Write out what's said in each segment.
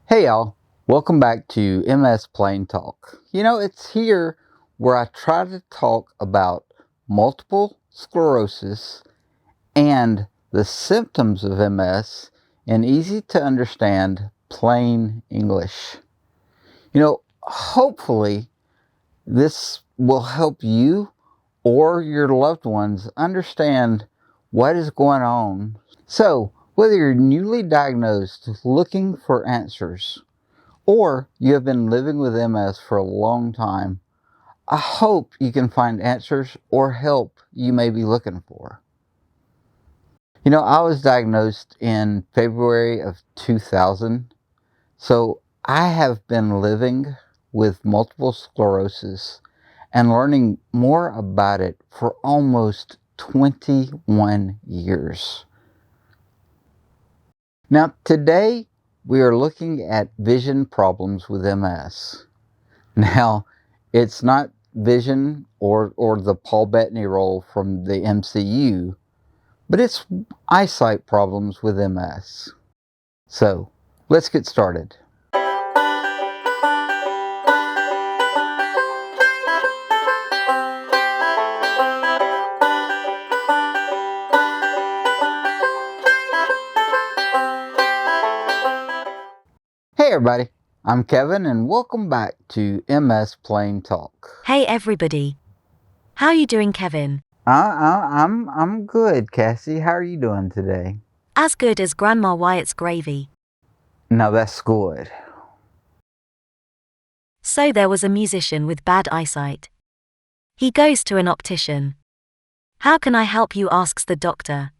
Hey y'all, welcome back to MS Plain Talk. It's here where I try to talk about multiple sclerosis and the symptoms of MS in easy to understand plain English. Hopefully this will help you or your loved ones understand what is going on. So, whether you're newly diagnosed looking for answers, or you have been living with MS for a long time, I hope you can find answers or help you may be looking for. I was diagnosed in February of 2000, so I have been living with multiple sclerosis and learning more about it for almost 21 years. Now, today we are looking at vision problems with MS. Now, it's not vision or the Paul Bettany role from the MCU, but it's eyesight problems with MS. So, let's get started. Hey everybody, I'm Kevin and welcome back to MS Plain Talk. Hey everybody. How are you doing, Kevin? I'm good, Cassie. How are you doing today? As good as Grandma Wyatt's gravy. Now that's good. So there was a musician with bad eyesight. He goes to an optician. How can I help you, asks the doctor.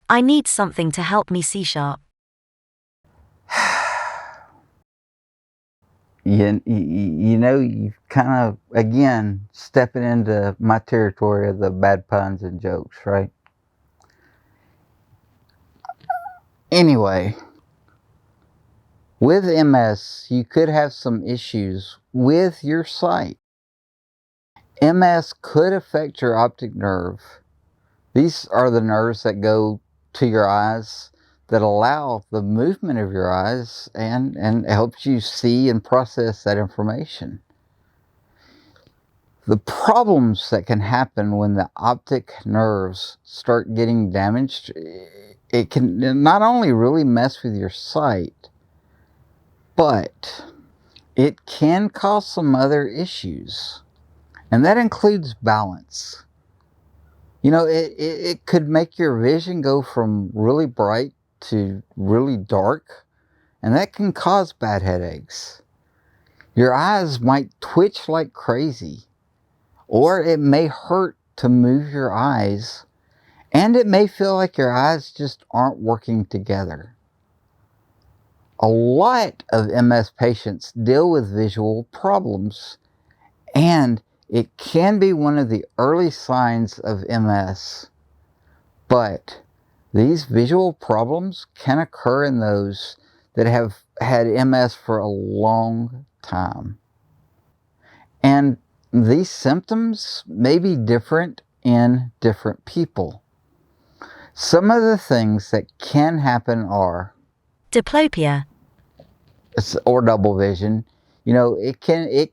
I need something to help me see sharp. You kind of, again, stepping into my territory of the bad puns and jokes, right? Anyway, with MS, you could have some issues with your sight. MS could affect your optic nerve. These are the nerves that go to your eyes that allow the movement of your eyes and helps you see and process that information. The problems that can happen when the optic nerves start getting damaged, it can not only really mess with your sight, but it can cause some other issues. And that includes balance. It could make your vision go from really bright to really dark, and that can cause bad headaches. Your eyes might twitch like crazy, or it may hurt to move your eyes, and it may feel like your eyes just aren't working together. A lot of MS patients deal with visual problems, and it can be one of the early signs of MS. But these visual problems can occur in those that have had MS for a long time. And these symptoms may be different in different people. Some of the things that can happen are Diplopia. Or double vision. It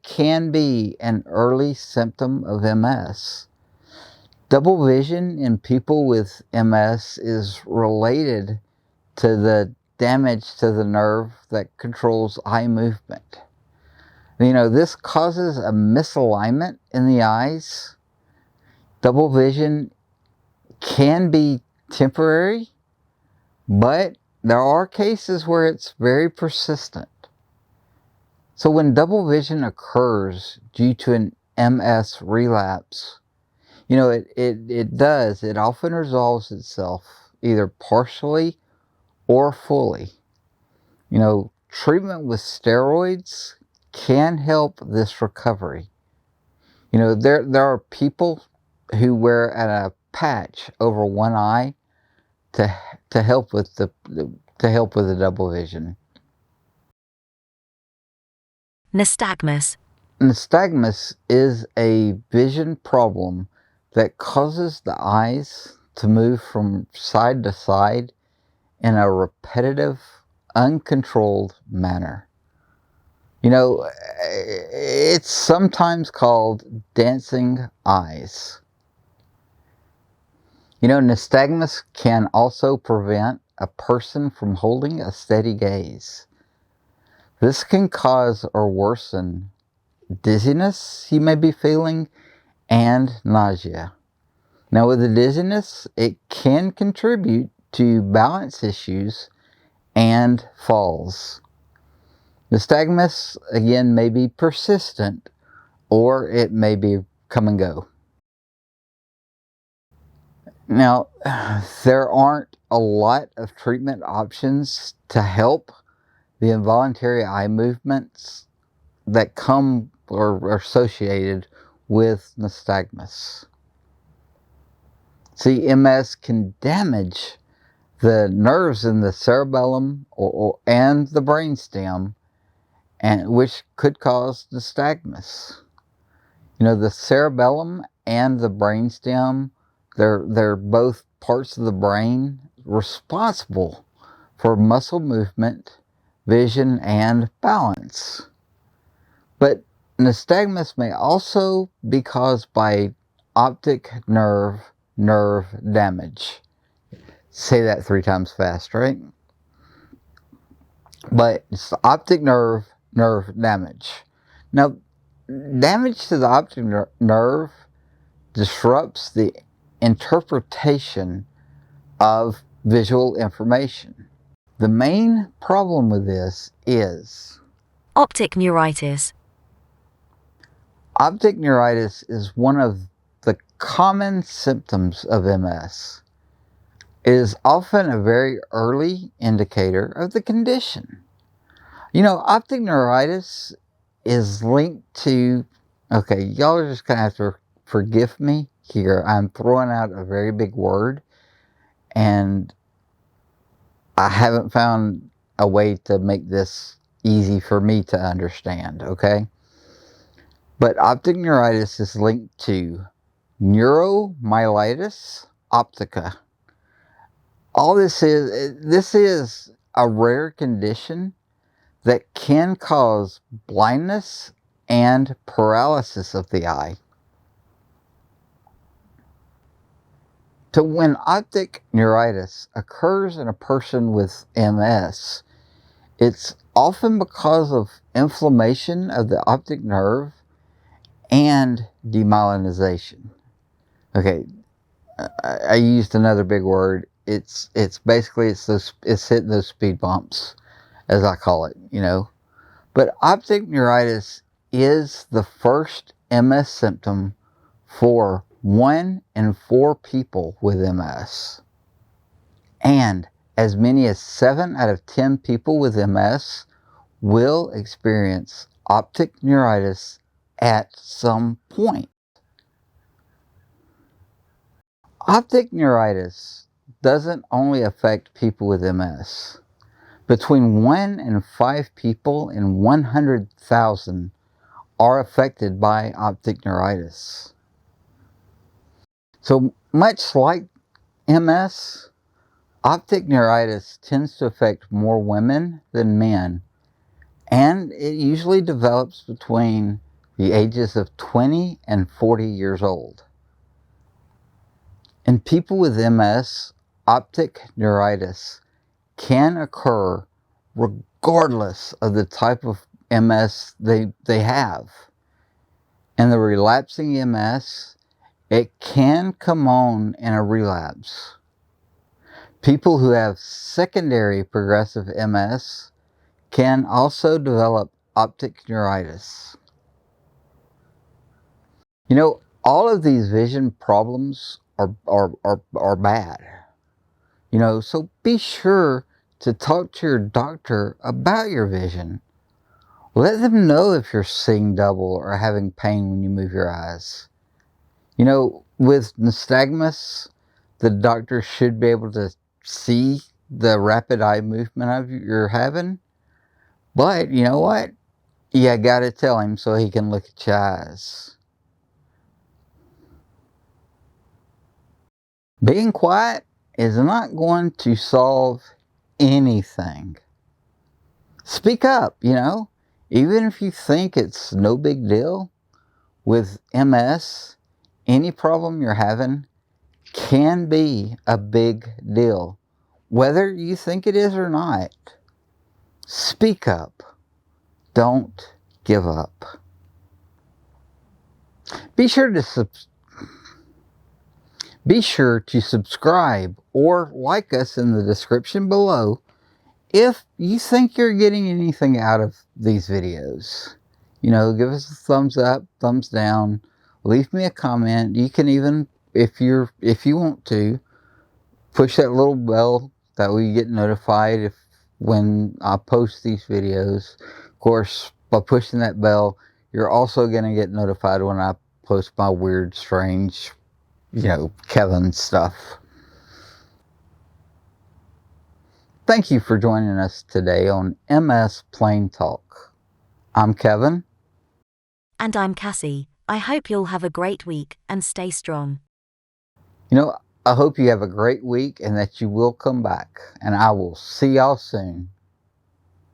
can be an early symptom of MS. Double vision in people with MS is related to the damage to the nerve that controls eye movement. This causes a misalignment in the eyes. Double vision can be temporary, but there are cases where it's very persistent. So when double vision occurs due to an MS relapse, it often resolves itself either partially or fully. Treatment with steroids can help this recovery. There are people who wear a patch over one eye to help with the double vision. Nystagmus. Nystagmus is a vision problem that causes the eyes to move from side to side in a repetitive, uncontrolled manner. You know, it's sometimes called dancing eyes. You know, nystagmus can also prevent a person from holding a steady gaze. This can cause or worsen dizziness you may be feeling and nausea. Now, with the dizziness, it can contribute to balance issues and falls. Nystagmus, again, may be persistent or it may be come and go. Now, there aren't a lot of treatment options to help the involuntary eye movements that come or are associated with nystagmus. See, MS can damage the nerves in the cerebellum and the brainstem, and which could cause nystagmus. You know, the cerebellum and the brainstem, they're both parts of the brain responsible for muscle movement, vision, and balance. But nystagmus may also be caused by optic nerve damage. Say that 3 times fast, right? But it's the optic nerve damage. Now, damage to the optic nerve disrupts the interpretation of visual information. The main problem with this is optic neuritis. Optic neuritis is one of the common symptoms of MS. It is often a very early indicator of the condition. You know, optic neuritis is linked to, okay, y'all are just going to have to forgive me here. I'm throwing out a very big word, and I haven't found a way to make this easy for me to understand, okay? But optic neuritis is linked to neuromyelitis optica. All this is a rare condition that can cause blindness and paralysis of the eye. So when optic neuritis occurs in a person with MS, it's often because of inflammation of the optic nerve and demyelinization. Okay, I used another big word. It's basically it's hitting those speed bumps, as I call it, you know. But optic neuritis is the first MS symptom for 1 in 4 people with MS. And as many as 7 out of 10 people with MS will experience optic neuritis at some point. Optic neuritis doesn't only affect people with MS. Between 1 and 5 people in 100,000 are affected by optic neuritis. So much like MS, optic neuritis tends to affect more women than men, and it usually develops between the ages of 20 and 40 years old. In people with MS, optic neuritis can occur regardless of the type of MS they have. And the relapsing MS, it can come on in a relapse. People who have secondary progressive MS can also develop optic neuritis. You know, all of these vision problems are bad. You know, so be sure to talk to your doctor about your vision. Let them know if you're seeing double or having pain when you move your eyes. You know, with nystagmus, the doctor should be able to see the rapid eye movement you're having. But you know what? You gotta tell him so he can look at your eyes. Being quiet is not going to solve anything. Speak up, even if you think it's no big deal. With MS, any problem you're having can be a big deal, whether you think it is or not. Speak up. Don't give up. Be sure to subscribe or like us in the description below if you think you're getting anything out of these videos. Give us a thumbs up, thumbs down, leave me a comment. You can even, if you want to, push that little bell that we get notified when I post these videos. Of course, by pushing that bell, you're also going to get notified when I post my weird, strange, Kevin stuff. Thank you for joining us today on MS Plain Talk. I'm Kevin. And I'm Cassie. I hope you'll have a great week and stay strong. I hope you have a great week and that you will come back. And I will see y'all soon.